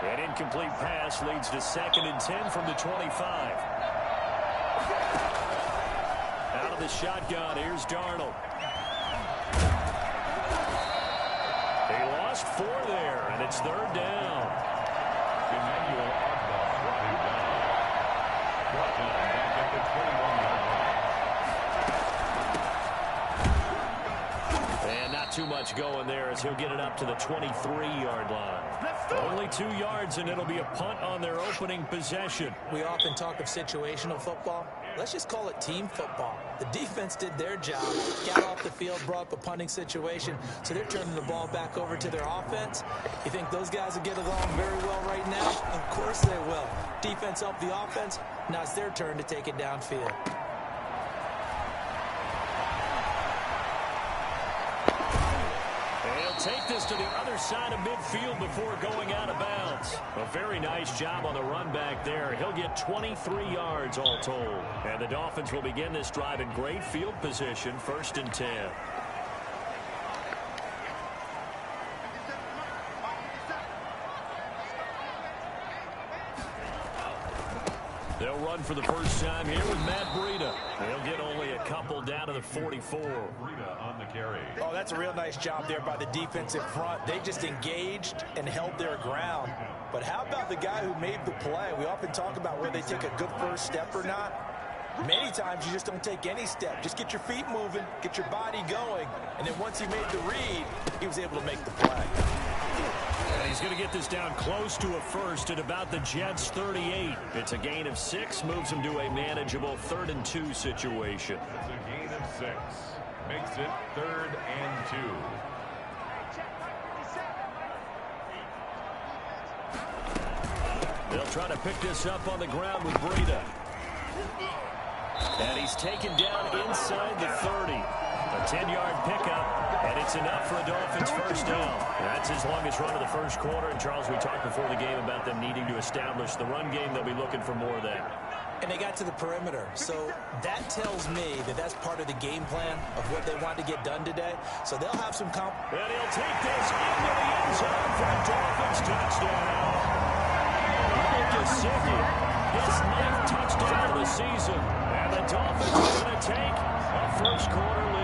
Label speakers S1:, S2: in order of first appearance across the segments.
S1: An incomplete pass leads to 2nd and 10 from the 25. Out of the shotgun, here's Darnold. They lost 4 there, and it's 3rd down.
S2: Emmanuel Ogbah brought him down. Brought down back at the 21-yard line.
S1: And not too much going there as he'll get it up to the 23-yard line. Only 2 yards, and it'll be a punt on their opening possession.
S3: We often talk of situational football. Let's just call it team football. The defense did their job, got off the field, brought up a punting situation, so they're turning the ball back over to their offense. You think those guys will get along very well right now? Of course they will. Defense helped the offense. Now it's their turn to take it downfield.
S1: Take this to the other side of midfield before going out of bounds. A very nice job on the run back there. He'll get 23 yards all told. And the Dolphins will begin this drive in great field position, 1st and 10. They'll run for the first time here with Matt Breida. They'll get only a couple down to the 44.
S2: Breida on the carry.
S3: Oh, that's a real nice job there by the defensive front. They just engaged and held their ground. But how about the guy who made the play? We often talk about whether they take a good first step or not. Many times you just don't take any step. Just get your feet moving, get your body going, and then once he made the read, he was able to make the play.
S1: And he's going to get this down close to a first at about the Jets' 38. It's a gain of 6, moves him to a manageable 3rd and 2 situation.
S2: It's a gain of 6. Makes it 3rd and 2.
S1: They'll try to pick this up on the ground with Breida. And he's taken down inside the 30. A 10-yard pickup, and it's enough for a Dolphins first down. That's his longest run of the first quarter. And, Charles, we talked before the game about them needing to establish the run game. They'll be looking for more of that.
S3: And they got to the perimeter. So that tells me that that's part of the game plan of what they want to get done today. So they'll have some And
S1: he'll take this into the end zone for a Dolphins touchdown. Gesicki, his 9th touchdown of the season. And the Dolphins are going to take a first quarter lead.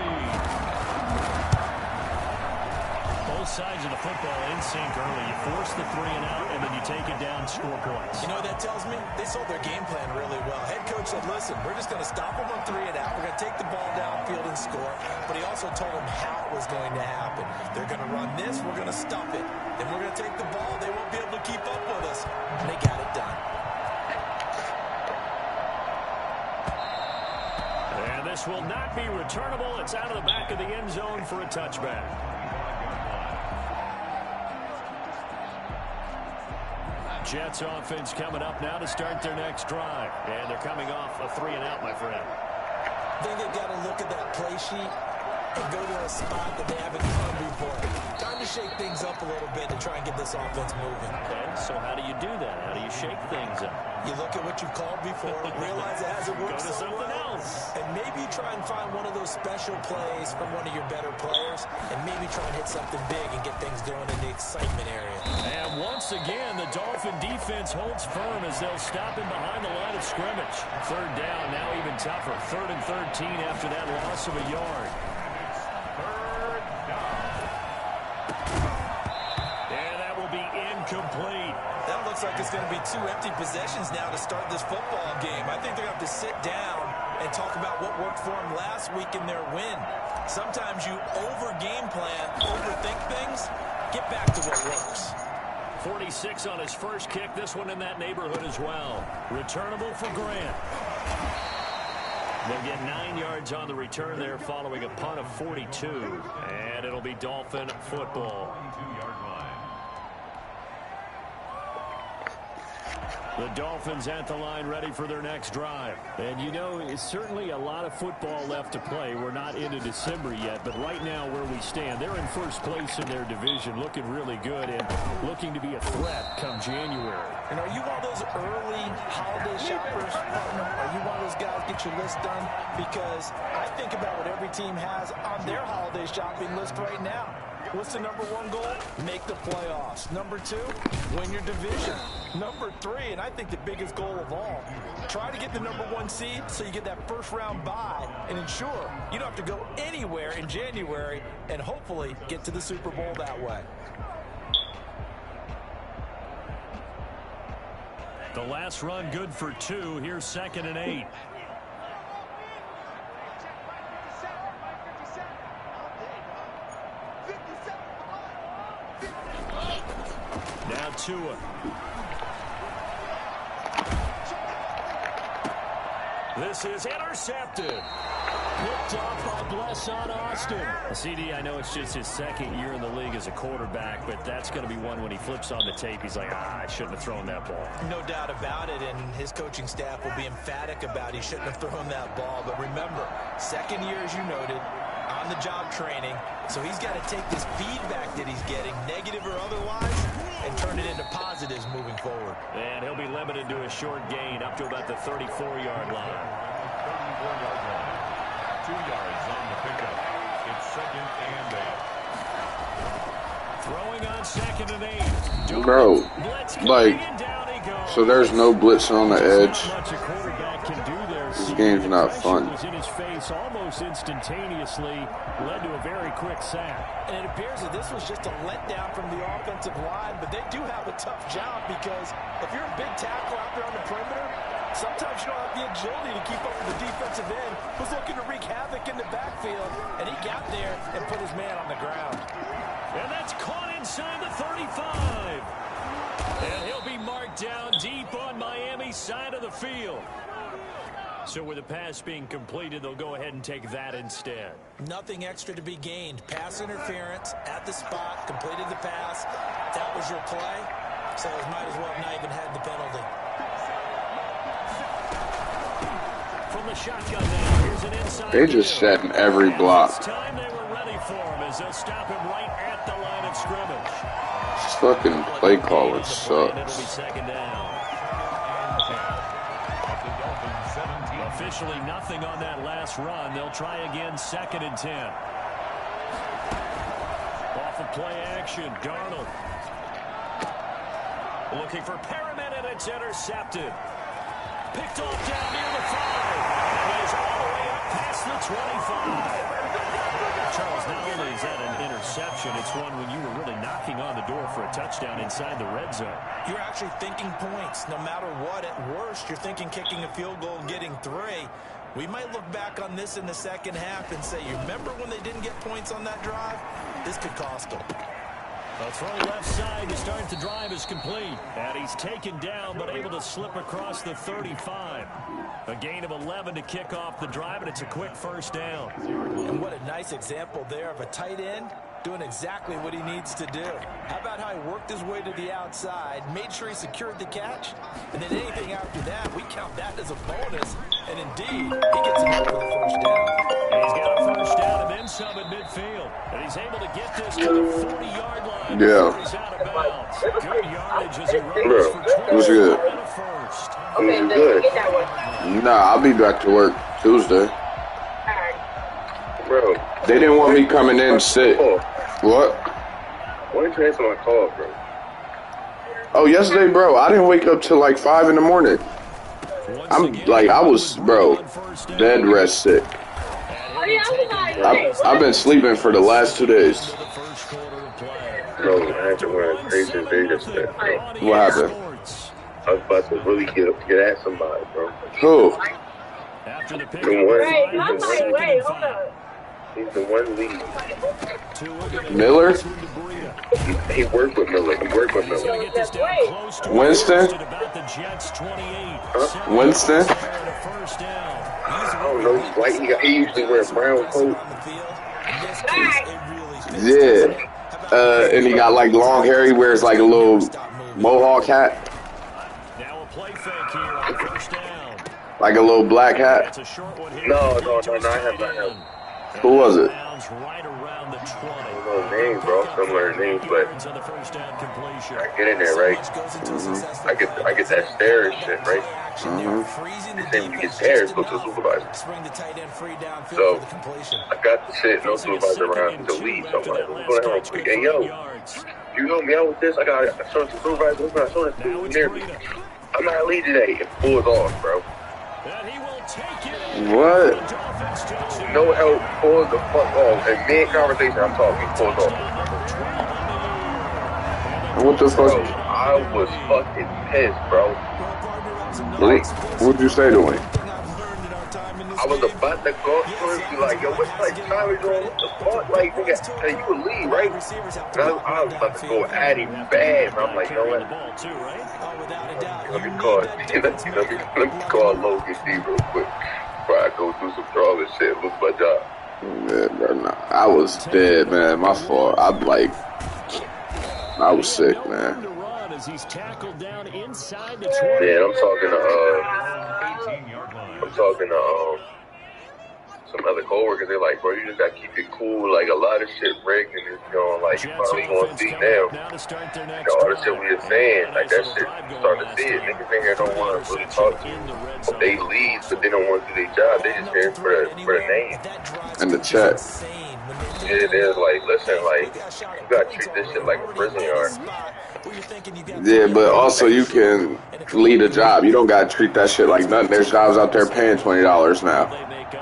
S1: Both sides of the football in sync early. You force the 3 and out, and then you take it down, score points.
S3: You know what that tells me? They sold their game plan really well. Head coach said, listen, we're just going to stop them on 3 and out. We're going to take the ball downfield and score. But he also told them how it was going to happen. They're going to run this. We're going to stuff it. Then we're going to take the ball. They won't be able to keep up with us. And they got it done.
S1: And this will not be returnable. It's out of the back of the end zone for a touchback. Jets offense coming up now to start their next drive. And they're coming off a 3 and out, my friend.
S3: I think they've got to look at that play sheet and go to a spot that they haven't done before. Time to shake things up a little bit to try and get this offense moving.
S1: Okay, so how do you do that? How do you shake things up?
S3: You look at what you've called before, realize it hasn't worked
S1: Go to something else.
S3: and maybe try and find one of those special plays from one of your better players, and maybe try and hit something big and get things going in the excitement area.
S1: And once again, the Dolphin defense holds firm as they'll stop him behind the line of scrimmage. 3rd down, now even tougher. 3rd and 13 after that loss of a yard. Incomplete.
S3: That looks like it's going to be 2 empty possessions now to start this football game. I think they're going to have to sit down and talk about what worked for them last week in their win. Sometimes you over-game plan, overthink things, get back to what works.
S1: 46 on his first kick. This one in that neighborhood as well. Returnable for Grant. They'll get 9 yards on the return there following a punt of 42. And it'll be Dolphin football.
S2: 22-yard line.
S1: The Dolphins at the line ready for their next drive. And you know, it's certainly a lot of football left to play. We're not into December yet, but right now where we stand, they're in first place in their division, looking really good and looking to be a threat come January.
S3: And are you one of those early holiday shoppers, partner? Are you one of those guys get your list done? Because I think about what every team has on their holiday shopping list right now. What's the number one goal? Make the playoffs. Number 2, win your division. Number 3, and I think the biggest goal of all, try to get the number 1 seed so you get that first round bye and ensure you don't have to go anywhere in January and hopefully get to the Super Bowl that way.
S1: The last run good for 2. Here's 2nd and 8. Now Tua. This is intercepted. Picked off by Blesson Austin. CD, I know it's just his 2nd year in the league as a quarterback, but that's going to be one when he flips on the tape, he's like, I shouldn't have thrown that ball.
S3: No doubt about it, and his coaching staff will be emphatic about he shouldn't have thrown that ball. But remember, 2nd year, as you noted, on-the-job training, so he's got to take this feedback that he's getting, negative or otherwise, and turn it into positives moving forward.
S1: And he'll be limited to a short gain up to about the 34-yard line.
S2: 34-yard line. 2 yards on the pickup. It's 2nd and 8.
S1: Throwing on 2nd and 8.
S4: Bro, like, so there's no blitzing on the edge. This game's not fun.
S1: Was in his face almost instantaneously, led to a very quick sack.
S3: And it appears that this was just a letdown from the offensive line, but they do have a tough job because if you're a big tackle out there on the perimeter, sometimes you don't have the agility to keep up with the defensive end who's looking to wreak havoc in the backfield, and he got there and put his man on the ground.
S1: And that's caught inside the 35. And he'll be marked down deep on Miami's side of the field. So with the pass being completed, they'll go ahead and take that instead.
S3: Nothing extra to be gained. Pass interference at the spot, completed the pass. That was your play, so it might as well have not even had the penalty.
S1: From the shotgun now, here's an inside.
S4: They just set in every block.
S1: This time they were ready for him as they'll stop him right at the line of scrimmage.
S4: This fucking play caller
S1: It'll be
S4: sucks.
S1: 2nd down. Officially nothing on that last run. They'll try again 2nd and 10. Off of play action, Darnold. Looking for Perriman, and it's intercepted. Picked off down near the 5. And he's all the way up past the 25. Charles, not only is that an interception, it's one when you were really knocking on the door for a touchdown inside the red zone.
S3: You're actually thinking points. No matter what, at worst, you're thinking kicking a field goal and getting 3. We might look back on this in the second half and say, you remember when they didn't get points on that drive? This could cost them.
S1: A throw left side to start the drive is complete. And he's taken down, but able to slip across the 35. A gain of 11 to kick off the drive, and it's a quick first down.
S3: And what a nice example there of a tight end doing exactly what he needs to do. How about how he worked his way to the outside, made sure he secured the catch, and then anything after that, we count that as a bonus. And indeed, he gets him over the first down.
S1: And he's got a first down and then some at midfield. And he's able to get this to the 40-yard line.
S4: Yeah.
S1: He's out of bounds. Good yardage as he runs for 20
S4: It was good.
S1: and a first.
S5: Okay,
S4: Good.
S5: get that one.
S4: Nah, I'll be back to work Tuesday.
S5: Bro,
S4: They didn't want me coming in sick. What?
S5: why didn't you answer my call, bro?
S4: Oh, yesterday, bro, I didn't wake up till like 5 in the morning. I'm like, I was, bro, bed rest sick.
S5: Oh, yeah, I was like,
S4: I've been sleeping for the last 2 days.
S5: bro, I had to wear a crazy big yesterday, bro.
S4: What happened?
S5: I was about to really get at somebody, bro.
S4: Who?
S1: After the pick,
S5: Wait,
S1: hold
S5: up. He's the one lead.
S4: Miller?
S5: He worked with Miller.
S4: Winston? Winston?
S5: I don't know. He's white. He usually wears brown coat.
S4: Yeah. And he got like long hair. He wears like a little mohawk hat.
S1: Now a play fake here on first down.
S4: Like a little black hat.
S1: That's a short one here.
S5: No, I have not.
S4: Who was it?
S1: right around the 20.
S5: I don't know names, bro. Similar names, but I get in there, right? I get that stare and shit, right? They say when you get stares, go to the supervisor. So I got the shit, no supervisor around to leave. So I'm like, what's going on real quick? Hey, yo, you help me out with this? I got to show the supervisor. I'm not showing this near me. I'm not lead today. It pulls off, bro.
S4: What?
S5: No help, pulls the fuck off. And mid-conversation, I'm talking, pulls off.
S4: What the fuck?
S5: Bro, I was fucking pissed, bro.
S4: Like, what'd you say to him?
S5: I was about to go to him and be like, yo, what type of time is on? What the fuck? Like, nigga, hey, you would leave, right? And I was about to go at him bad, but I'm like, you know what? Let me call Logan D real quick before I go do some drawing shit and lose my job.
S4: Yeah, bro, nah. I was dead, man. My fault. I was sick, man.
S5: Yeah, I'm talking to some other coworkers. They're like, bro, you just gotta keep it cool. Like, a lot of shit rigged, and it's, you know, like, you probably gonna see now. You know, all the shit we were saying, like, that shit, you start to see it. Niggas in here don't want to really talk to you. They leave, but they don't want to do their job. They just here for the name.
S4: And the check.
S5: Yeah, they're like, listen, like, you gotta treat this shit like a prison yard.
S4: Yeah, but also you can lead a job. You don't gotta treat that shit like nothing. There's jobs out there paying $20 now.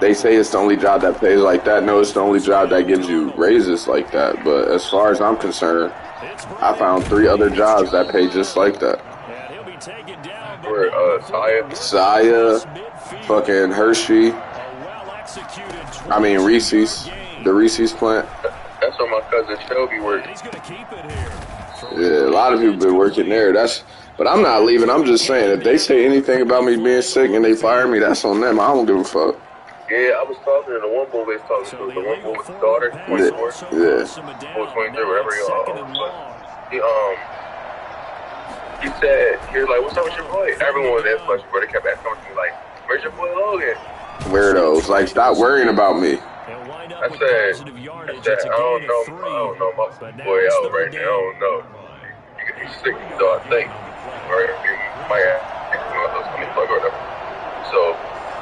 S4: They say it's the only job that pays like that. No, it's the only job that gives you raises like that. But as far as I'm concerned, I found 3 other jobs that pay just like that.
S5: Where,
S4: Saya, fucking Hershey. I mean Reese's, the Reese's plant.
S5: That's where my cousin Shelby works.
S4: Yeah, a lot of people been working there. But I'm not leaving. I'm just saying, if they say anything about me being sick and they fire me, that's on them. I don't give a fuck.
S5: Yeah, I was talking to the one boy they was talking to, the one boy with the daughter, 24.
S4: Yeah.
S5: Or 23, whatever he he said, he was like, what's up with your boy? Everyone was asking question, but they kept asking me, like, where's your boy Logan?
S4: Weirdos. Like, stop worrying about me.
S5: I said, I don't know my boy out right now. I don't know. You could be sick, though, I think. Or you might have something or whatever. So,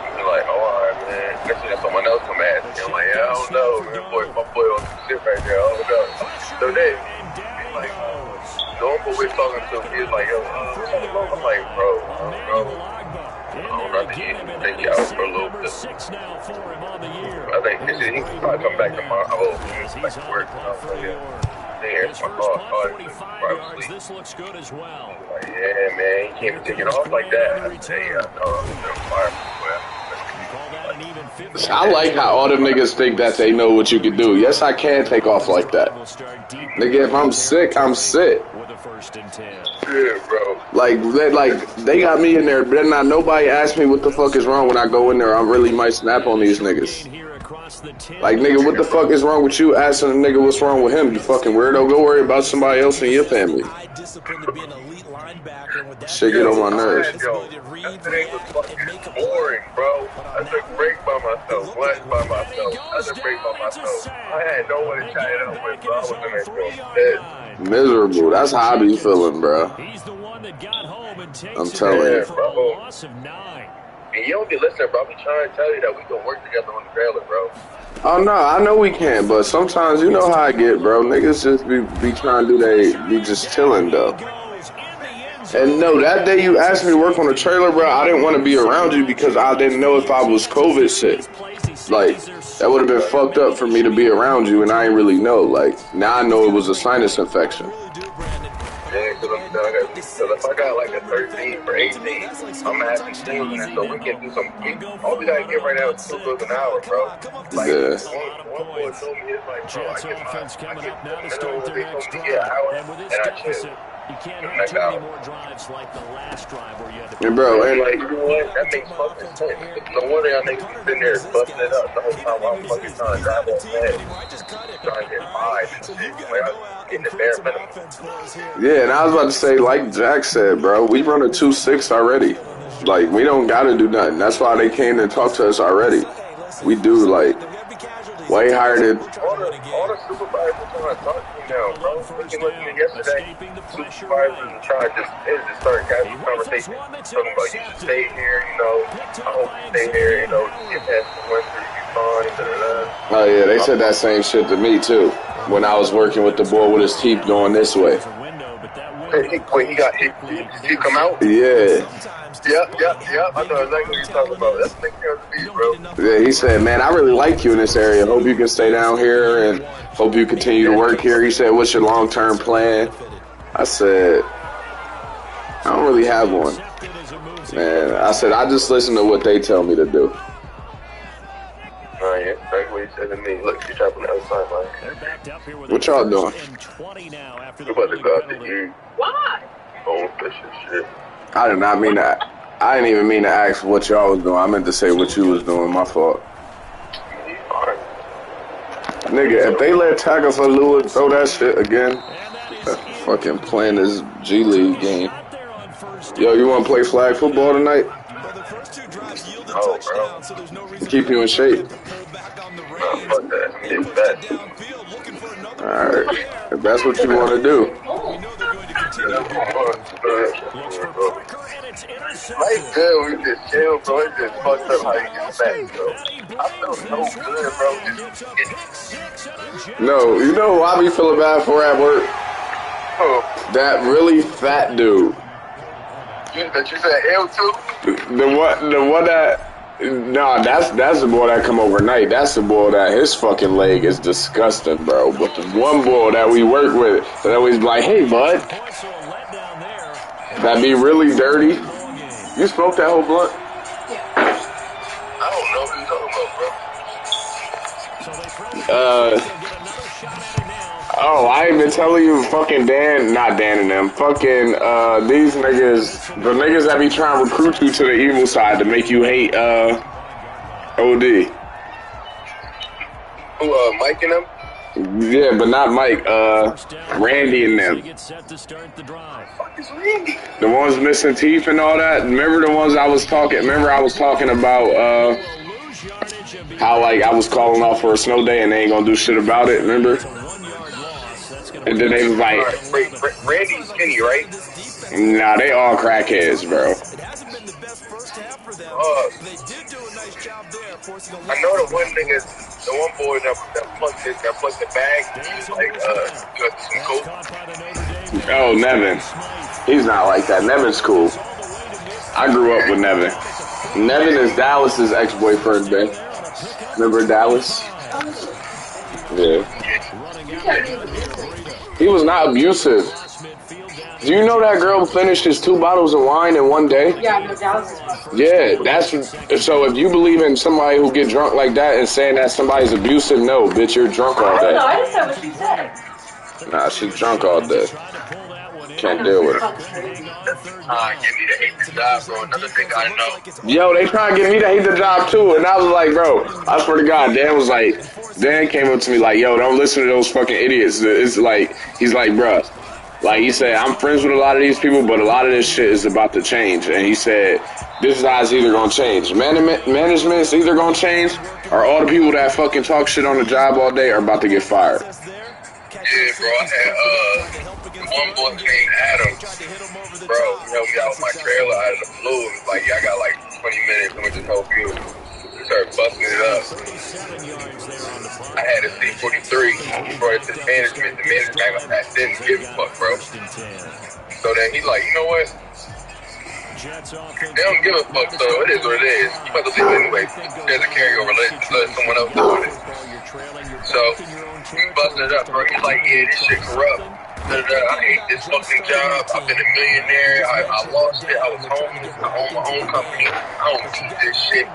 S5: he's like, oh, all right, man. Next thing someone else come at me. I'm like, yeah, I don't know, man. My boy on some shit right there. I don't know. So then, he's like, the one boy we're talking to, he's like, yo, I'm like, bro, I don't know. I think he take you out for a little bit. I think he can probably come back tomorrow. I hope he back to work.
S1: This looks good as well.
S5: Like, yeah, man, he can't be taking off like that. I say,
S4: I like how all them niggas think that they know what you can do. Yes, I can take off like that. Nigga, if I'm sick, I'm sick.
S5: Yeah, bro.
S4: Like they got me in there, but not nobody asked me what the fuck is wrong when I go in there. I really might snap on these niggas. Like, nigga, what the fuck is wrong with you asking a nigga what's wrong with him? You fucking weirdo. Go worry about somebody else in your family. Shit get on my nerves.
S5: Yo, that thing was fucking boring, bro. I took break by myself, lunch by myself. I took break by myself. I had no one to chat it up with, bro. I was in there feeling
S4: miserable. That's how I be feeling, bro. I'm telling you,
S5: bro. And you don't be listening, bro. I be trying to tell you that we can work together on the trailer, bro.
S4: Oh, no, I know we can, but sometimes you know how I get, bro. Niggas just be trying to be just chilling, though. And no, that day you asked me to work on the trailer, bro, I didn't want to be around you because I didn't know if I was COVID sick. Like, that would have been fucked up for me to be around you, and I didn't really know. Like, now I know it was a sinus infection.
S5: Yeah, because if I got like a 13 for 18, I'm going to have to stay with it, so we can do some. All we got to get right now is $2 an hour, bro. Like,
S4: yeah.
S5: One boy told me, it's like, bro, I get they told me, yeah, an hour, and I chill.
S1: You can't have too many more drives like the last drive where you had to...
S4: And bro,
S5: and like, you know what? That makes fucking sense. No wonder y'all niggas be sitting there busting it up the whole time while I'm fucking trying to drive off that. Trying to get by and shit. Like, getting the bare minimum.
S4: Yeah, and I was about to say, like Jack said, bro, we run a 2.6 already. Like, we don't gotta do nothing. That's why they came and talked to us already. We do, like, Why he hired it?
S5: All the supervisors are trying to talk to me now, bro. Looking at me yesterday, supervisors are trying to just start having conversation. Talking about you should stay here, you know. I hope you stay here, you know. Get past the winter, you fine, da-da-da.
S4: Oh, yeah, they said that same shit to me, too. When I was working with the boy with his teeth going this way.
S5: Wait, he come out?
S4: Yeah.
S5: Yep. I know exactly what you're talking about. That's the thing to me, bro.
S4: Yeah, he said, man, I really like you in this area. Hope you can stay down here and hope you continue to work here. He said, what's your long-term plan? I said, I don't really have one. Man, I said, I just listen to what they tell me to do.
S5: Oh, yeah, that's what he said to me. Look, you're trapping outside, man.
S4: What y'all doing?
S5: We're about to go out to eat. Why? Oh, fish and shit.
S4: I did not mean that. I didn't even mean to ask what y'all was doing. I meant to say what you was doing. My fault. Nigga, if they let Tagovailoa throw that shit again, fucking playing this G League game. Yo, you want to play flag football tonight?
S5: Oh, bro.
S4: Keep you in shape.
S5: Fuck that. I'm getting fat.
S4: Alright. If that's what you want to do.
S5: Life good, we just chill, bro. It just fucked up how you get back, bro. I feel so good, bro. Just
S4: No, you know who I be feeling bad for at work? That really fat dude.
S5: That you said L too?
S4: The one that... Nah, that's the boy that come overnight. That's the boy that his fucking leg is disgusting, bro. But the one boy that we work with that always be like, hey, bud. That be really dirty. You smoked that whole blunt?
S5: I don't know who you're talking about, bro.
S4: Oh, I ain't been telling you fucking not Dan and them. Fucking, these niggas, the niggas that be trying to recruit you to the evil side to make you hate, OD.
S5: Who, Mike and them?
S4: Yeah, but not Mike, Randy and them.
S5: Fuck is Randy?
S4: The ones missing teeth and all that. Remember the ones I was talking about, how, like, I was calling off for a snow day and they ain't gonna do shit about it, remember? And then they was like,
S5: Randy's skinny, right?
S4: nah, they all crackheads, bro.
S5: I know the one nigga, the one boy that plucked the bag, he was like, got some coke.
S4: Oh, Nevin. He's not like that. Nevin's cool. I grew up with Nevin. Nevin is Dallas's ex-boyfriend, Ben. Remember Dallas? Yeah. He was not abusive. Do you know that girl finished his 2 bottles of wine in one day?
S6: Yeah, no, Dallas is fun.
S4: Yeah, that's so. If you believe in somebody who get drunk like that and saying that somebody's abusive, no, bitch, you're drunk all
S6: I
S4: day.
S6: don't know. I just said what she said.
S4: Nah, she's drunk all day. Can't deal with it.
S5: Get me to hate the job, bro. Another thing I know.
S4: Yo, they trying to get me to hate the job too, and I was like, bro, I swear to God, Dan came up to me like, yo, don't listen to those fucking idiots. It's like, he's like, bruh. Like, he said, I'm friends with a lot of these people, but a lot of this shit is about to change. And he said, this guy's either going to change. Management's either going to change, or all the people that fucking talk shit on the job all day are about to get fired.
S5: Yeah, bro, I had one boy named Adam. Bro, he helped me out with my trailer out of the blue. It was like, yeah, I got like 20 minutes. I'm going to just help you. Started busting it up. I had a C-43. He brought it to the management. The management didn't give a fuck, bro. So then he's like, you know what? They don't give a fuck, so it is what it is. You about to leave anyway. There's a carryover. Let someone else do it. So we busted it up, bro. He's like, yeah, this shit corrupt. I hate this fucking job. I've been a millionaire. I lost it. I was homeless. I own my own company. I don't do this shit.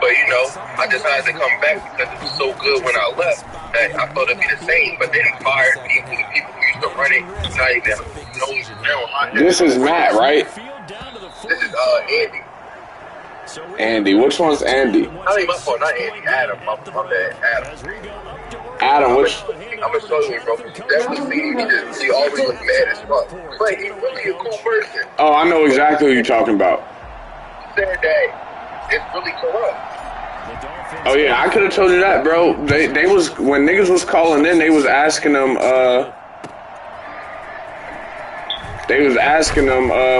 S5: But, you know, I decided to come back because it was so good when I left that I thought it'd be the same. But then fired people, the people who used to run it. Not even
S4: This is Matt, right?
S5: This is Andy.
S4: Andy. Which one's Andy?
S5: I mean, my fault, not Andy. Adam. My bad.
S4: Adam, which...
S5: I'm gonna show you, bro. Definitely see him. He always look mad as fuck. But he's really a cool person.
S4: Oh, I know exactly who you're talking about.
S5: He said that it's really corrupt.
S4: Oh yeah, I could have told you that, bro. They was when niggas was calling in, they was asking them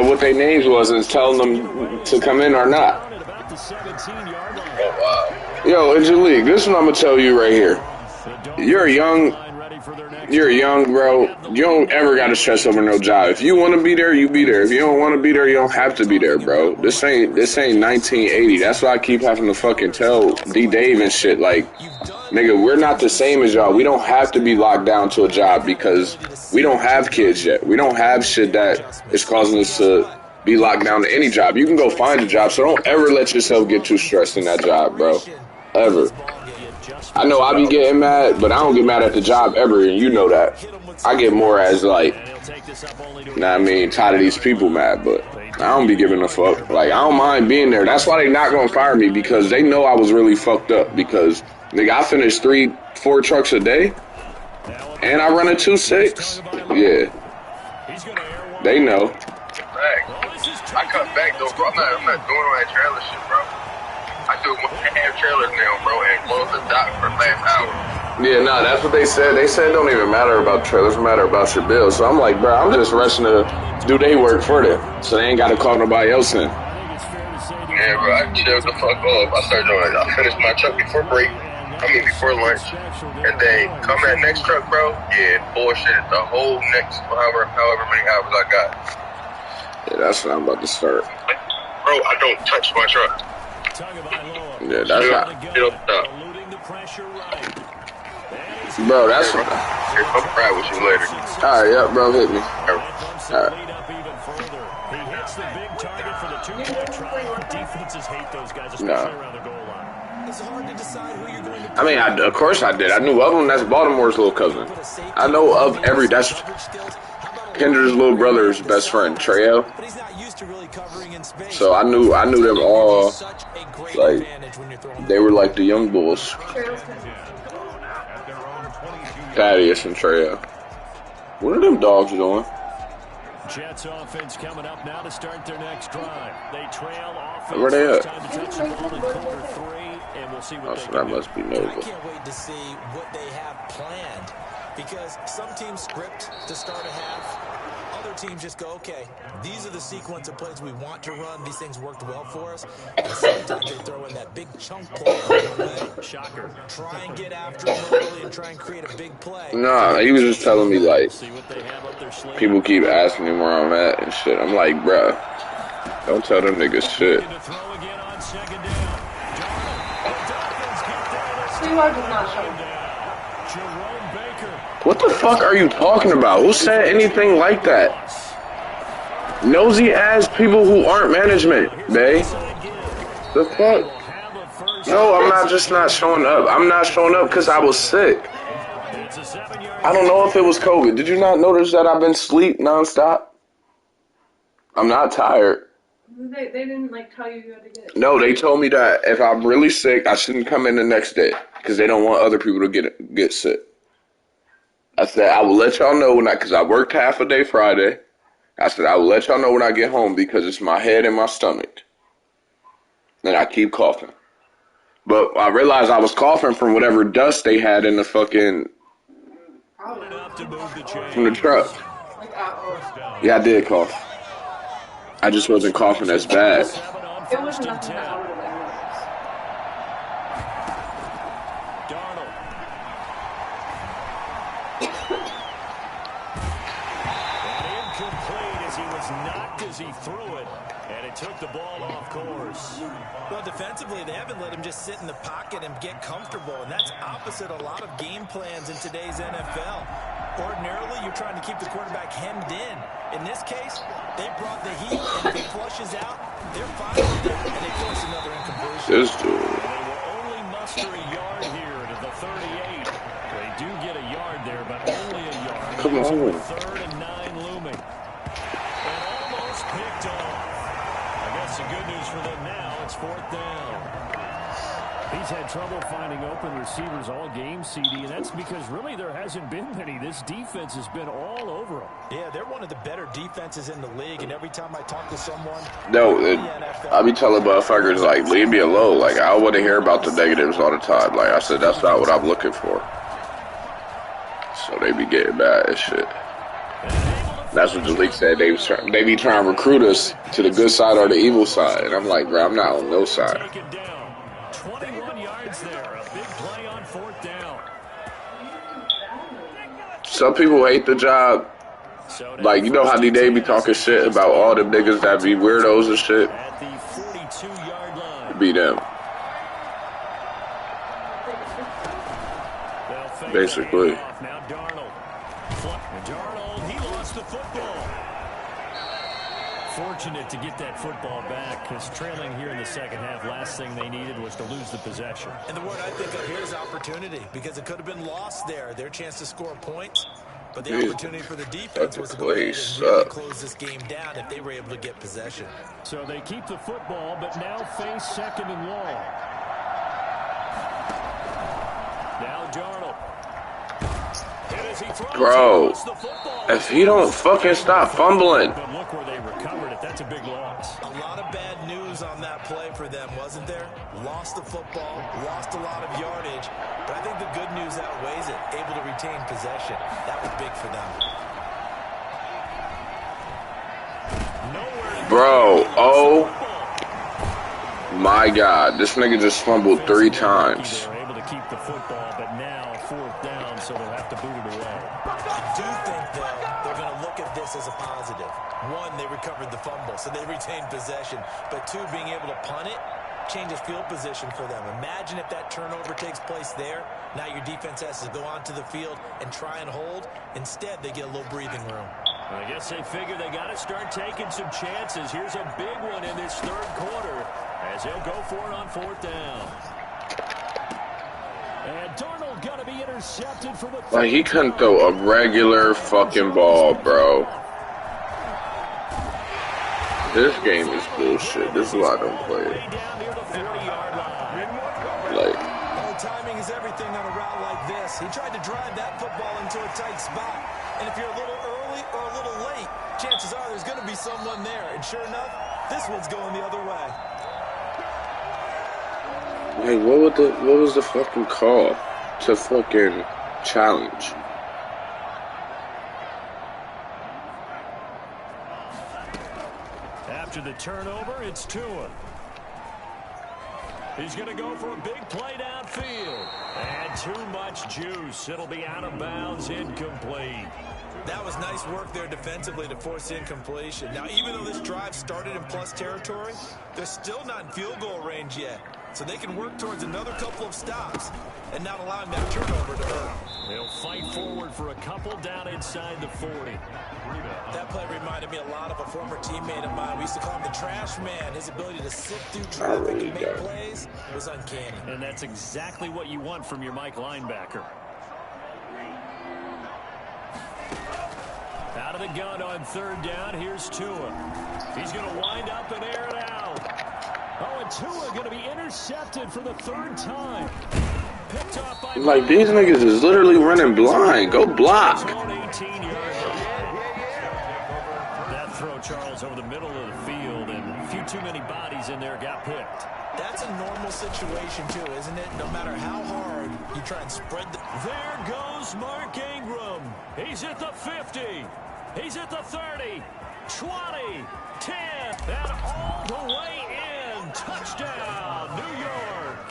S4: what their names was and telling them to come in or not.
S5: Oh, wow.
S4: Yo, Angelique, this is what I'm gonna tell you right here. You're young, bro. You don't ever gotta stress over no job. If you want to be there, you be there. If you don't want to be there, you don't have to be there, bro. This ain't 1980. That's why I keep having to fucking tell D Dave and shit. Like, nigga, we're not the same as y'all. We don't have to be locked down to a job because we don't have kids yet. We don't have shit that is causing us to be locked down to any job. You can go find a job, so don't ever let yourself get too stressed in that job, bro. Ever. I know I be getting mad, but I don't get mad at the job ever, and you know that. I get more as like, I mean, tired of these people mad, but I don't be giving a fuck. Like, I don't mind being there. That's why they not gonna fire me, because they know I was really fucked up. Because nigga, I finished 3-4 trucks a day, and I run a 2.6. Yeah, they know.
S5: I cut back though, bro. I'm not doing all that trailer shit, bro. I do have trailers now, bro, and close the dock for last hour.
S4: Yeah, nah, that's what they said. They said it don't even matter about trailers, it matter about your bills. So I'm like, bro, I'm just rushing to do they work for them, so they ain't got to call nobody else in.
S5: Yeah, bro, I chilled the fuck off. I started doing it. I finished my truck before break. Before lunch. And then come that next truck, bro. Yeah, bullshit the whole next however many hours I got.
S4: Yeah, that's what I'm about to start.
S5: Bro, I don't touch my truck.
S4: Yeah, that's how. Bro, that's what.
S5: I'll cry with you later.
S4: Alright, yeah, bro, hit me. Alright. No. I mean, of course I did. I knew of him. That's Baltimore's little cousin. I know of that's Kendra's little brother's best friend, Treo. So I knew them all. Like, they were like the young bulls. Thaddeus and Treo. What are them dogs doing?
S1: Jets offense coming up now to start their next drive. They trail offense.
S4: Where they at?
S1: Time to touch the ball in quarter 3, and we'll see what
S4: So that must be Nova.
S3: I can't wait to see what they have planned, because some teams script to start a half. Other teams just go, okay, these are the sequence of plays we want to run. These things worked well for us. And sometimes they throw in that big chunk play. Shocker. Try and get after him early and try and create a big play.
S4: Nah, he was just telling me, like, people keep asking him where I'm at and shit. I'm like, bruh, don't tell them niggas shit.
S6: Leauge is not showing.
S4: What the fuck are you talking about? Who said anything like that? Nosy ass people who aren't management, bae. The fuck? No, I'm not just not showing up. I'm not showing up because I was sick. I don't know if it was COVID. Did you not notice that I've been asleep nonstop? I'm not tired.
S6: They didn't like tell you had to get it.
S4: No, they told me that if I'm really sick, I shouldn't come in the next day because they don't want other people to get sick. I said, I will let y'all know because I worked half a day Friday. I said, I will let y'all know when I get home because it's my head and my stomach. And I keep coughing. But I realized I was coughing from whatever dust they had in the fucking, from the truck. Yeah, I did cough. I just wasn't coughing as bad.
S6: It wasn't nothing that out of the way.
S1: He threw it, and it took the ball off course.
S3: Well, defensively, they haven't let him just sit in the pocket and get comfortable, and that's opposite a lot of game plans in today's NFL. Ordinarily, you're trying to keep the quarterback hemmed in. In this case, they brought the heat, and if he flushes out, they're fine with it, and they force another incompletion.
S4: This dude.
S1: They will only muster a yard here to the 38. They do get a yard there, but only a yard.
S4: Come on.
S1: 3rd and 9 looming. Picked off. I guess the good news for them now, it's 4th down. He's had trouble finding open receivers all game, CD, and that's because really there hasn't been many. This defense has been all over them.
S3: Yeah, they're one of the better defenses in the league, and every time I talk to someone...
S4: I be telling motherfuckers, like, leave me alone. Like, I don't want to hear about the negatives all the time. Like, I said, that's not what I'm looking for. So they be getting mad and shit. That's what the league said. They be trying to recruit us to the good side or the evil side. And I'm like, bro, I'm not on no side.
S1: 21 yards there. A big play on 4th down.
S4: Some people hate the job. Like, you know how they be talking shit about all them niggas that be weirdos and shit?
S1: At the 42-yard line.
S4: Be them. Basically.
S1: Now Darnold, he lost the football. Fortunate to get that football back, because trailing here in the second half, last thing they needed was to lose the possession.
S3: And the word I think of here is opportunity, because it could have been lost there. Their chance to score points, but the opportunity for the defense was to go ahead and really close this game down if they were able to get possession.
S1: So they keep the football, but now face 2nd and long. Now Darnold.
S4: Bro, if he don't fucking stop fumbling.
S1: But look where they recovered it. That's a big loss.
S3: A lot of bad news on that play for them, wasn't there? Lost the football, lost a lot of yardage, but I think the good news outweighs it. Able to retain possession. That was big for them.
S4: Bro, oh my God, this nigga just fumbled 3 times.
S1: They were able to keep the football, but now 4th down, so they'll have to boot it away.
S3: I do think, though, they're going to look at this as a positive. 1, they recovered the fumble, so they retained possession. But 2, being able to punt it changes field position for them. Imagine if that turnover takes place there. Now your defense has to go onto the field and try and hold. Instead, they get a little breathing room.
S1: I guess they figure they got to start taking some chances. Here's a big one in this 3rd quarter as they'll go for it on 4th down. And Darnold got to be intercepted for the...
S4: Like, he couldn't throw a regular fucking ball, bro. This game is bullshit. This is why I don't play it. Like...
S3: timing is everything on a route like this. He tried to drive that football into a tight spot. And if you're a little early or a little late, chances are there's going to be someone there. And sure enough, this one's going the other way.
S4: Like, what was the fucking call to fucking challenge?
S1: After the turnover, it's Tua. He's going to go for a big play downfield. And too much juice. It'll be out of bounds, incomplete.
S3: That was nice work there defensively to force incompletion. Now, even though this drive started in plus territory, they're still not in field goal range yet. So they can work towards another couple of stops and not allowing that turnover to hurt.
S1: They'll fight forward for a couple down inside the 40.
S3: That play reminded me a lot of a former teammate of mine. We used to call him the trash man. His ability to sift through traffic and make plays was uncanny.
S1: And that's exactly what you want from your Mike linebacker. Out of the gun on 3rd down. Here's Tua. He's going to wind up and air it out. Oh, and Tua going to be intercepted for the 3rd time. Picked off by...
S4: Like, these niggas is literally running blind. Go block.
S1: 18 yards. That throw, Charles, over the middle of the field, and a few too many bodies in there got picked.
S3: That's a normal situation, too, isn't it? No matter how hard you try and spread the...
S1: There goes Mark Ingram. He's at the 50. He's at the 30. 20. 10. And all the way in. Touchdown, New York.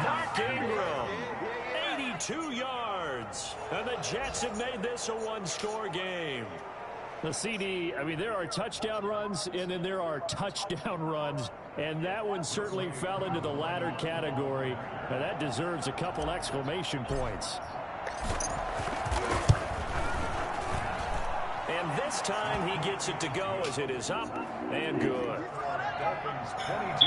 S1: Mark Ingram. 82 yards. And the Jets have made this a one-score game. The CD, I mean, there are touchdown runs, and then there are touchdown runs. And that one certainly fell into the latter category. And that deserves a couple exclamation points. And this time he gets it to go as it is up and good.
S2: Dolphins 22,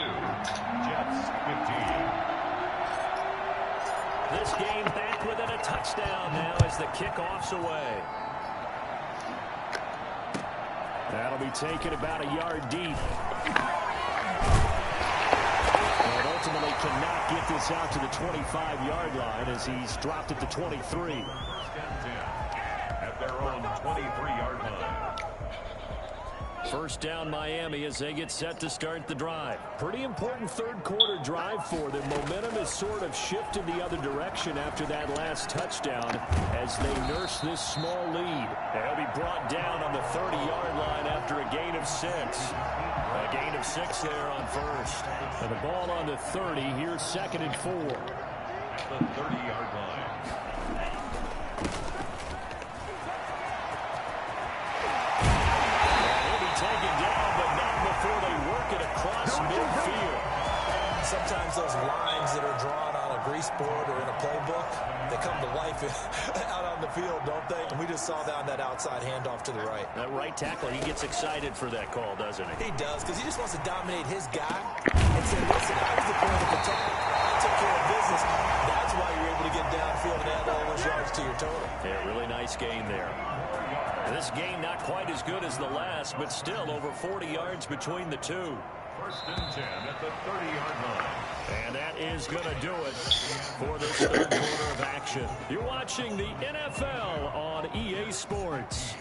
S2: Jets 15.
S1: This game back within a touchdown now as the kickoff's away. That'll be taken about a yard deep. And ultimately to not get this out to the 25-yard line as he's dropped at the 23.
S2: At their own 23-yard line.
S1: First down Miami as they get set to start the drive. Pretty important third quarter drive for them. Momentum has sort of shifted the other direction after that last touchdown as they nurse this small lead. They'll be brought down on the 30-yard line after a gain of 6. A gain of 6 there on first. And the ball on the 30. Here's 2nd and 4.
S2: The 30-yard line.
S1: Taken down, but not before they work it across midfield.
S3: Sometimes those lines that are drawn on a grease board or in a playbook, they come to life out on the field, don't they? And we just saw that on that outside handoff to the right.
S1: That right tackle, he gets excited for that call, doesn't he?
S3: He does, because he just wants to dominate his guy and say, listen, I was the point of attack. I took care of business. That's why you're able to get downfield and add all those yards to your total.
S1: Yeah, really nice gain there. This game not quite as good as the last, but still over 40 yards between the two.
S2: 1st and 10 at the 30-yard line.
S1: And that is going to do it for this third quarter of action. You're watching the NFL on EA Sports.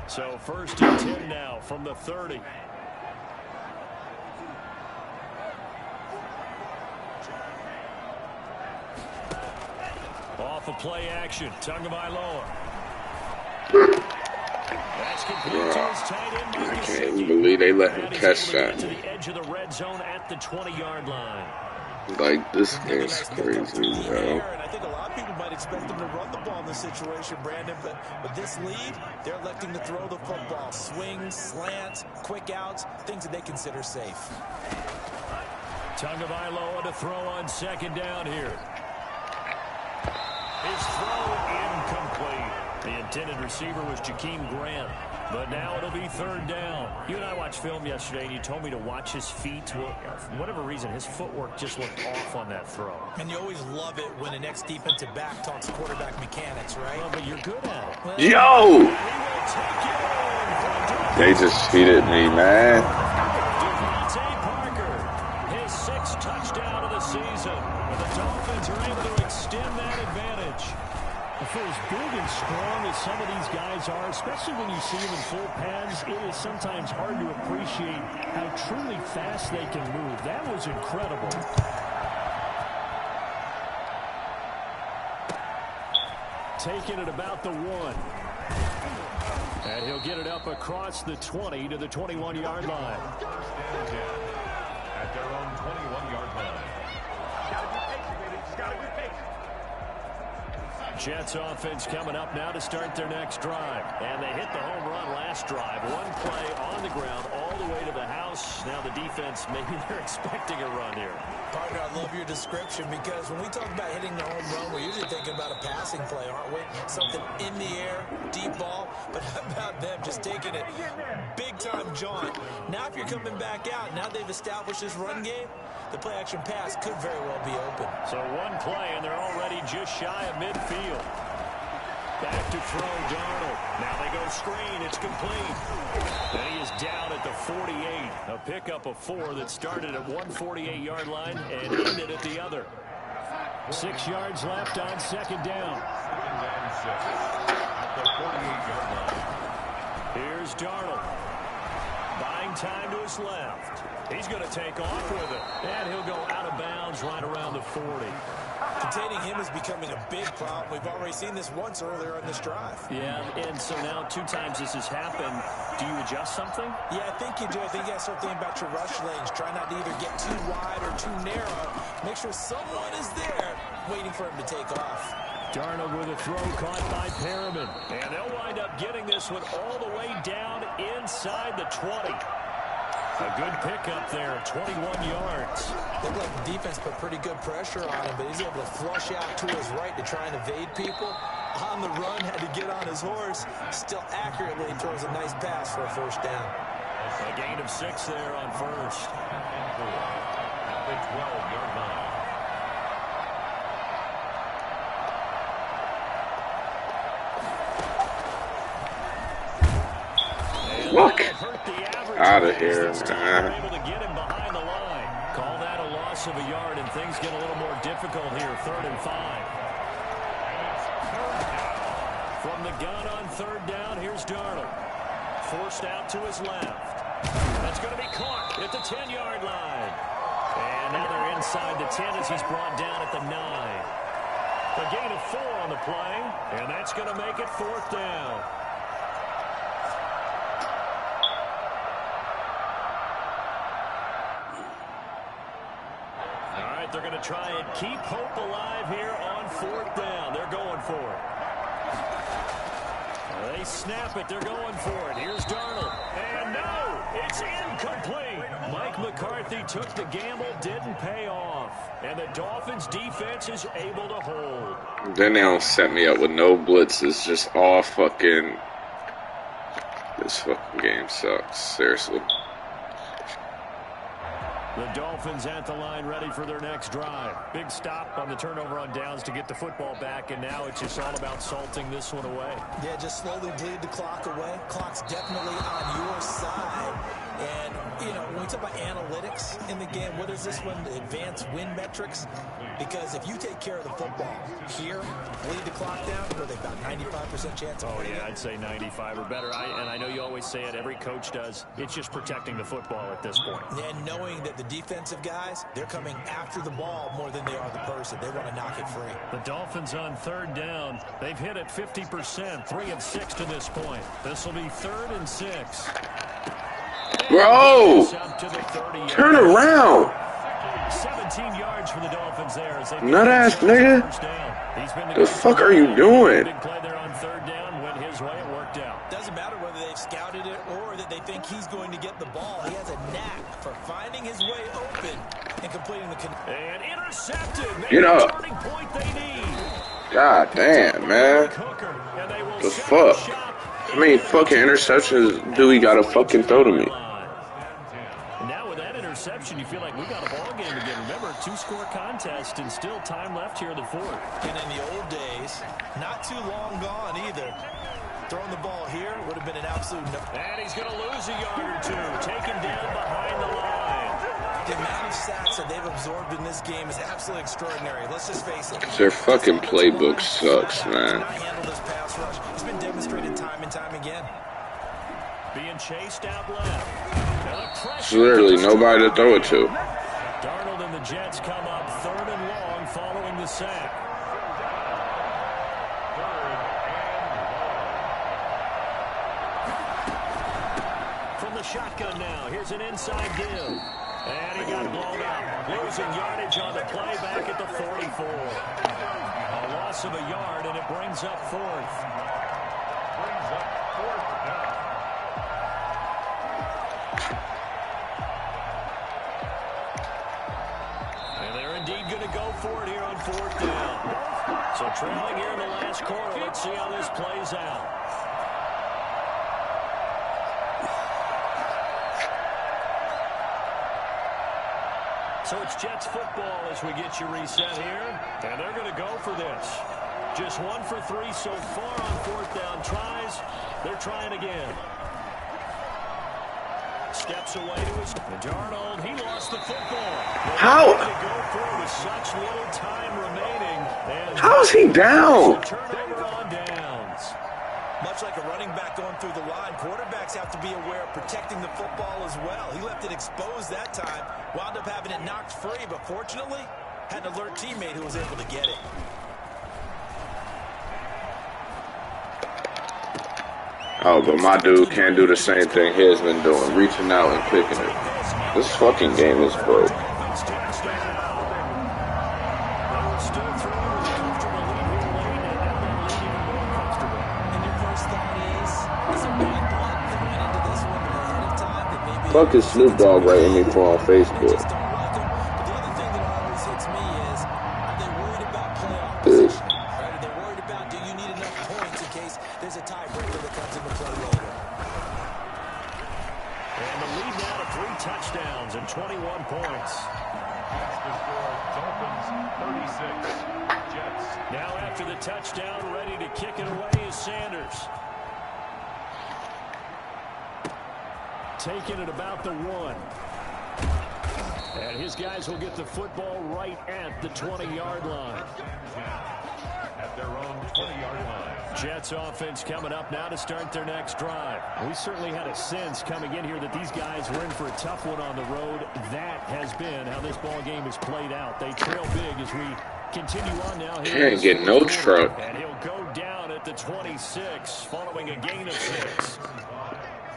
S1: So 1st and 10 now from the 30. Off of play action, Tagovailoa. That's complete to his tight end.
S4: I can't even believe they let him catch that.
S1: To the edge of the red zone at the 20-yard line.
S4: Like, this game's crazy, bro.
S3: I think a lot of people might expect them to run the ball in this situation, Brandon, but with this lead, they're electing to throw the football. Swings, slants, quick outs, things that they consider safe.
S1: Tagovailoa to throw on 2nd down here. His throw incomplete. The intended receiver was Jakeem Grant. But now it'll be 3rd down. You and I watched film yesterday, and you told me to watch his feet. Well, for whatever reason, his footwork just looked off on that throw.
S3: And you always love it when an ex-defensive back talks quarterback mechanics, right?
S1: Well, but you're good at it. Well,
S4: Yo! They just cheated me, man.
S1: Parker, his 6th touchdown of the season. And the Dolphins are able to extend that advantage. For as big and strong as some of these guys are, especially when you see them in full pads, it is sometimes hard to appreciate how truly fast they can move. That was incredible. Taking it about the 1. And he'll get it up across the 20 to the 21-yard line.
S2: At their own 21-yard line.
S1: Jets offense coming up now to start their next drive. And they hit the home run last drive. One play on the ground all the way to the house. Now the defense, maybe they're expecting a run here.
S3: Partner, I love your description because when we talk about hitting the home run, we're usually thinking about a passing play, aren't we? Something in the air, deep ball. But how about them just taking it big-time jaunt? Now if you're coming back out, now they've established this run game, the play-action pass could very well be open.
S1: So one play, and they're already just shy of midfield. Back to throw, Darnold. Now they go screen. It's complete. And he is down at the 48. A pickup of 4 that started at one 48-yard line and ended at the other. 6 yards left on 2nd down.
S2: 2nd and 6 at the 48-yard line.
S1: Here's Darnold. Buying time to his left. He's going to take off with it. And he'll go out of bounds right around the 40.
S3: Containing him is becoming a big problem. We've already seen this once earlier in this drive.
S1: Yeah, and so now 2 times this has happened. Do you adjust something?
S3: Yeah, I think you do. I think you got to start thinking about your rush lanes. Try not to either get too wide or too narrow. Make sure someone is there waiting for him to take off.
S1: Darnold with a throw caught by Perriman. And they'll wind up getting this one all the way down inside the 20. A good pickup there, 21 yards.
S3: Looked like the defense put pretty good pressure on him, but he's able to flush out to his right to try and evade people. On the run, had to get on his horse. Still accurately throws a nice pass for a 1st down.
S1: A gain of 6 there on 1st.
S2: At the 12-yard line.
S4: Look out of here, man.
S1: Able to get him behind the line. Call that a loss loss of a yard, and things get a little more difficult here. 3rd and 5. From the gun on 3rd down, here's Darnold. Forced out to his left. That's going to be caught at the 10-yard line. And now they're inside the 10 as he's brought down at the 9. A gain of 4 on the play, and that's going to make it 4th down. All right, they're going to try and keep hope alive here on 4th down. They're going for it. They snap it. They're going for it. Here's Darnold. And no, it's incomplete. Mike McCarthy took the gamble, didn't pay off. And the Dolphins defense is able to hold.
S4: Then they don't set me up with no blitzes. Just all fucking... This fucking game sucks. Seriously.
S1: The Dolphins at the line ready for their next drive. Big stop on the turnover on downs to get the football back, and now it's just all about salting this one away.
S3: Yeah, just slowly bleed the clock away. Clock's definitely on your side. And, you know, when we talk about analytics in the game, what is this one? Advanced win metrics? Because if you take care of the football here, bleed the clock down, what are they, about 95% chance of winning?
S1: Yeah, I'd say 95 or better. And I know you always say it, every coach does. It's just protecting the football at this point.
S3: And knowing that the defensive guys, they're coming after the ball more than they are the person. They want to knock it free.
S1: The Dolphins on 3rd down. They've hit it 50%, 3 of 6 to this point. This will be 3rd and 6.
S4: Bro! Turn around!
S1: 17 yards for the Dolphins there.
S4: Nut-ass nigga. The fuck are you doing?
S1: Big play there on 3rd down. Went his way. It worked out.
S3: Doesn't matter whether they've scouted it or that they think he's going to get the ball. He has a knack for finding his way open and completing the
S1: and intercepted.
S4: Get up.
S1: Turning point they need.
S4: God damn, man. The fuck? How many fucking interceptions do we gotta fucking throw to me?
S1: Now with that interception, you feel like we got a ball game again. Remember, 2-score contest and still time left here in the 4th.
S3: And in the old days, not too long gone either. Throwing the ball here would have been an absolute no.
S1: And he's going to lose a yard or 2. Taken down behind the line.
S3: The amount of sacks that they've absorbed in this game is absolutely extraordinary. Let's just face it.
S4: Their fucking playbook sucks, man.
S3: Handle this pass rush. It's been demonstrated time and time again.
S1: Being chased out left.
S4: There's literally nobody to throw it to.
S1: Darnold and the Jets come up 3rd and long following the sack. From the shotgun now, here's an inside give. And he got blown up. Losing yardage on the play back at the 44. A loss of a yard, and it brings up 4th. And they're indeed going to go for it here on 4th down. So trailing here in the last quarter. Let's see how this plays out. So it's Jets football as we get you reset here. And they're going to go for this. Just 1 for 3 so far on 4th down tries. They're trying again. Steps away to his... Darnold, he lost the football.
S4: How?
S1: To go for it with such little time remaining. And
S4: how is he down?
S1: Turnover on downs.
S3: Much like a running back going through the line, quarterbacks have to be aware of protecting the football as well. He left it exposed that time, wound up having it knocked free, but fortunately, had an alert teammate who was able to get it.
S4: Oh, but my dude can't do the same thing he has been doing, reaching out and picking it. This fucking game is broke. Fuck is Snoop Dogg writing me for on Facebook? This.
S3: They're worried about, do you need enough points in case there's a tiebreaker that comes into play later.
S1: And the lead now to 3 touchdowns and 21 points.
S2: That's the score. Dolphins 36, Jets.
S1: Now after the touchdown, ready to kick it away is Sanders. Taking it about the 1. And his guys will get the football right at the 20-yard line.
S2: At their own 20-yard line.
S1: Jets offense coming up now to start their next drive. We certainly had a sense coming in here that these guys were in for a tough one on the road. That has been how this ball game has played out. They trail big as we continue on now.
S4: Can't get no truck.
S1: And he'll go down at the 26 following a gain of 6.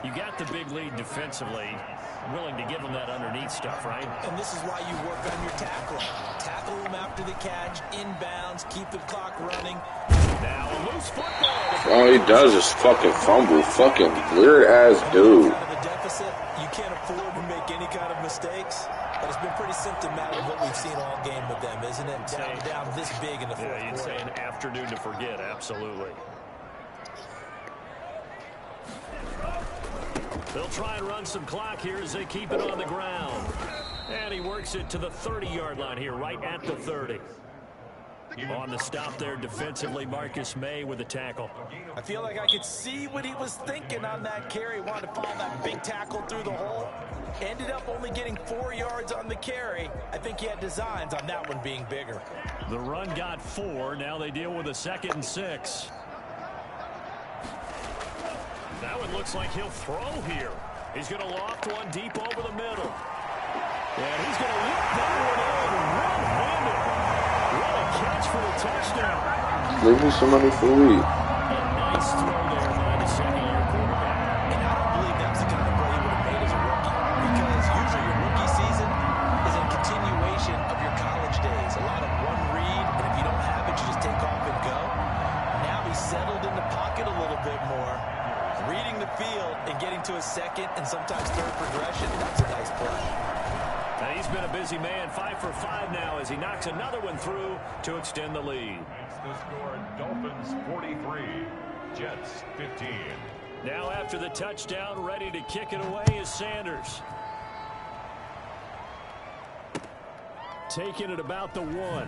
S1: You got the big lead defensively. Willing to give them that underneath stuff, right?
S3: And this is why you work on your tackling. Tackle them after the catch, inbounds, keep the clock running.
S1: Now a loose football.
S4: All he does is fucking fumble. Fucking weird-ass dude.
S3: Out of the deficit, you can't afford to make any kind of mistakes. But it's been pretty symptomatic of what we've seen all game with them, isn't it? Down this big in the fourth quarter.
S1: You'd say an afternoon to forget, absolutely. They'll try and run some clock here as they keep it on the ground. And he works it to the 30-yard line here, right at the 30. On the stop there defensively, Marcus May with a tackle.
S3: I feel like I could see what he was thinking on that carry. Wanted to follow that big tackle through the hole. Ended up only getting 4 yards on the carry. I think he had designs on that one being bigger.
S1: The run got 4. Now they deal with a 2nd and 6. That one looks like he'll throw here. He's going to loft one deep over the middle. And he's going to whip that one over one-handed. What a catch for the touchdown.
S4: Give me some money for weed.
S1: A nice throw there by the second-year quarterback.
S3: And I don't believe that's the kind of play he would have made as a rookie. Because usually your rookie season is a continuation of your college days. A lot of one read, and if you don't have it, you just take off and go. Now he's settled in the pocket a little bit more. Reading the field and getting to a second and sometimes third progression, that's a nice play.
S1: And he's been a busy man, 5 for 5 now as he knocks another one through to extend the lead.
S2: The score, Dolphins 43, Jets 15.
S1: Now after the touchdown, ready to kick it away is Sanders. Taking it about the 1.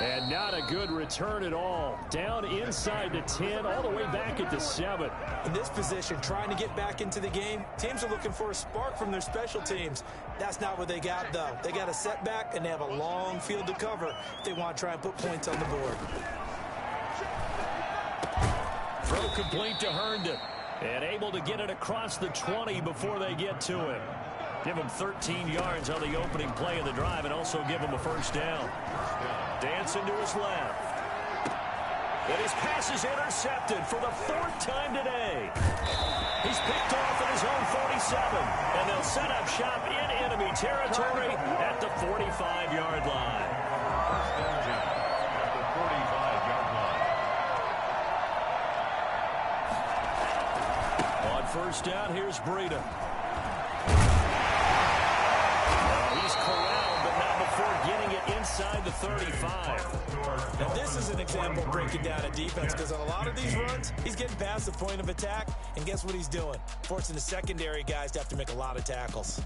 S1: And not a good return at all. Down inside the 10, all the way back at the 7.
S3: In this position, trying to get back into the game, teams are looking for a spark from their special teams. That's not what they got, though. They got a setback, and they have a long field to cover if they want to try and put points on the board.
S1: Throw complete to Herndon. And able to get it across the 20 before they get to him. Give him 13 yards on the opening play of the drive and also give him a first down. Dancing to his left. And his pass is intercepted for the 4th time today. He's picked off at his own 47. And they'll set up shop in enemy territory at the 45-yard line.
S2: First down, Jets at the 45-yard line.
S1: On first down, here's Breida. He's corralled, but not before getting it inside the 35.
S3: Now, this is an example of breaking down a defense because on a lot of these runs, he's getting past the point of attack, and guess what he's doing? Forcing the secondary guys to have to make a lot of tackles.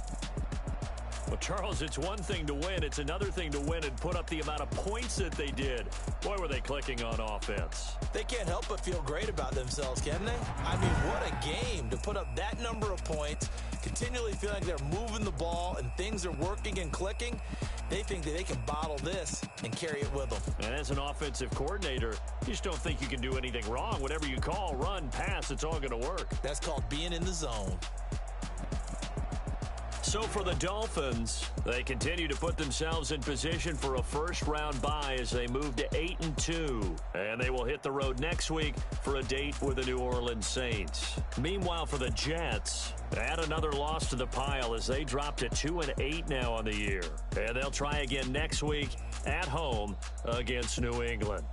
S1: Well, Charles, it's one thing to win. It's another thing to win and put up the amount of points that they did. Boy, were they clicking on offense.
S3: They can't help but feel great about themselves, can they? I mean, what a game to put up that number of points, continually feel like they're moving the ball and things are working and clicking. They think that they can bottle this and carry it with them.
S1: And as an offensive coordinator, you just don't think you can do anything wrong. Whatever you call, run, pass, it's all going to work.
S3: That's called being in the zone.
S1: So for the Dolphins, they continue to put themselves in position for a first-round bye as they move to 8-2. And they will hit the road next week for a date with the New Orleans Saints. Meanwhile, for the Jets, add another loss to the pile as they drop to 2-8 now on the year. And they'll try again next week at home against New England.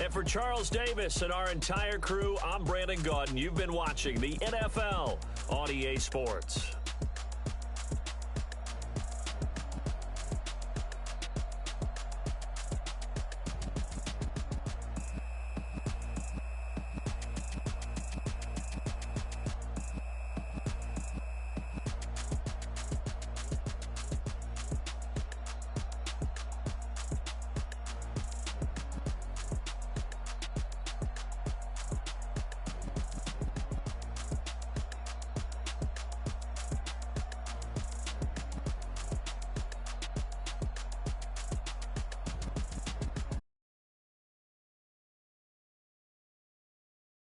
S1: And for Charles Davis and our entire crew, I'm Brandon Gaudin. You've been watching the NFL on EA Sports.